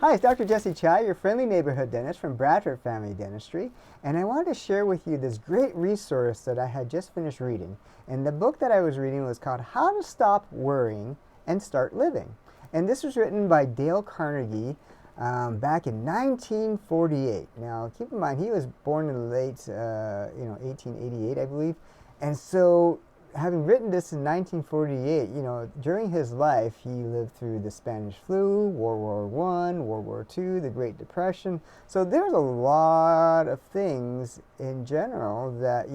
Hi, it's Dr. Jesse Chai, your friendly neighborhood dentist from Bradford Family Dentistry, and I wanted to share with you this great resource that I had just finished reading. And the book that I was reading was called How to Stop Worrying and Start Living. And this was written by Dale Carnagie back in 1948. Now, keep in mind, he was born in the late, 1888, I believe. And so having written this in 1948, during his life, he lived through the Spanish flu, World War I, World War II, the Great Depression. So there's a lot of things in general that,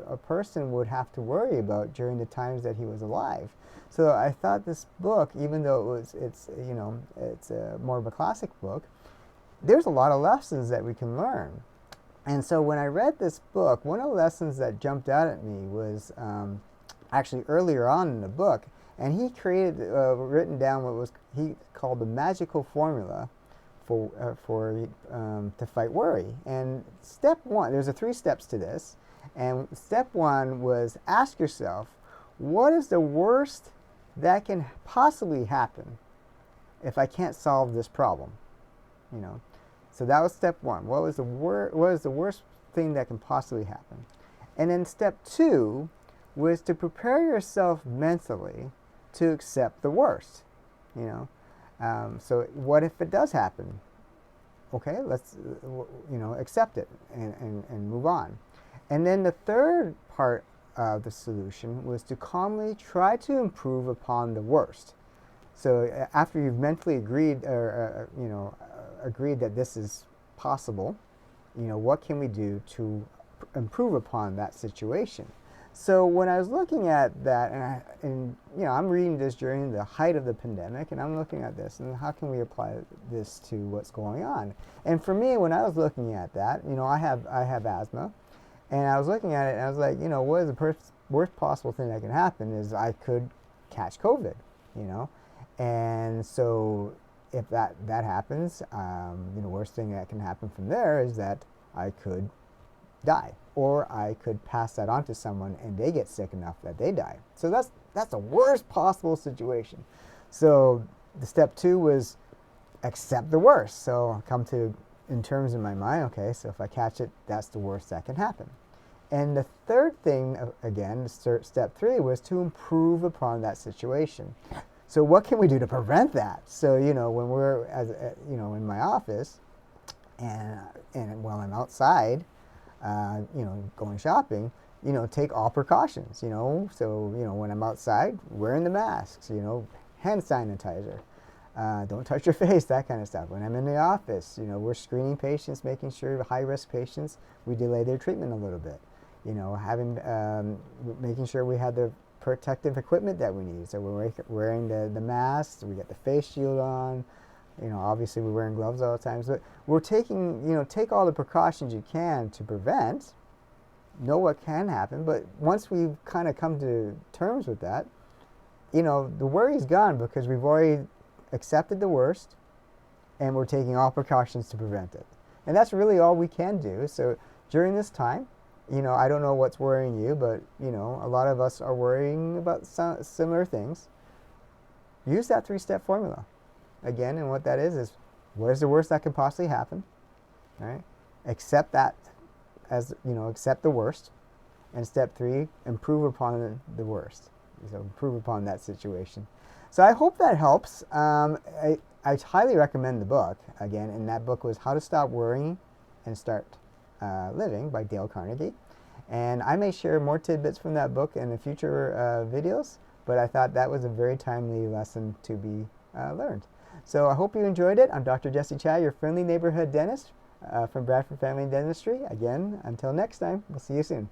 a person would have to worry about during the times that he was alive. So I thought this book, even though it's more of a classic book, there's a lot of lessons that we can learn. And so when I read this book, one of the lessons that jumped out at me was actually earlier on in the book, and he written down what he called the magical formula to fight worry. And step one, there's 3 steps to this, and step 1 was ask yourself, what is the worst that can possibly happen if I can't solve this problem? So that was step 1. What is the worst thing that can possibly happen? And then step 2 was to prepare yourself mentally to accept the worst. So what if it does happen? Okay, let's accept it and move on. And then the third part of the solution was to calmly try to improve upon the worst. So after you've mentally agreed that this is possible, what can we do to improve upon that situation? So when I was looking at that, and I'm reading this during the height of the pandemic, and I'm looking at this, and how can we apply this to what's going on? And for me, when I was looking at that, I have asthma, and I was looking at it, and I was like, what is the worst possible thing that can happen is I could catch COVID, and so if that happens, the worst thing that can happen from there is that I could die, or I could pass that on to someone and they get sick enough that they die. So that's the worst possible situation. So the step 2 was accept the worst. So come to, in terms in my mind, okay, so if I catch it, that's the worst that can happen. And the third thing, again, step 3 was to improve upon that situation. So what can we do to prevent that? So, when we're in my office and while I'm outside, going shopping, take all precautions, so, when I'm outside, wearing the masks, hand sanitizer, don't touch your face, that kind of stuff. When I'm in the office, we're screening patients, making sure high-risk patients, we delay their treatment a little bit, making sure we have the protective equipment that we need. So we're wearing the masks, we get the face shield on, obviously we're wearing gloves all the time. So we're taking, take all the precautions you can to prevent, know what can happen, but once we've kind of come to terms with that, the worry's gone because we've already accepted the worst and we're taking all precautions to prevent it. And that's really all we can do. So during this time, I don't know what's worrying you, but, a lot of us are worrying about similar things. Use that 3-step formula. Again, and what that is what is the worst that could possibly happen, right? Accept that as, accept the worst. And step 3, improve upon the worst. So improve upon that situation. So I hope that helps. I highly recommend the book, again, and that book was How to Stop Worrying and Start Living by Dale Carnegie. And I may share more tidbits from that book in the future videos, but I thought that was a very timely lesson to be learned. So I hope you enjoyed it. I'm Dr. Jesse Chai, your friendly neighborhood dentist from Bradford Family Dentistry. Again, until next time, we'll see you soon.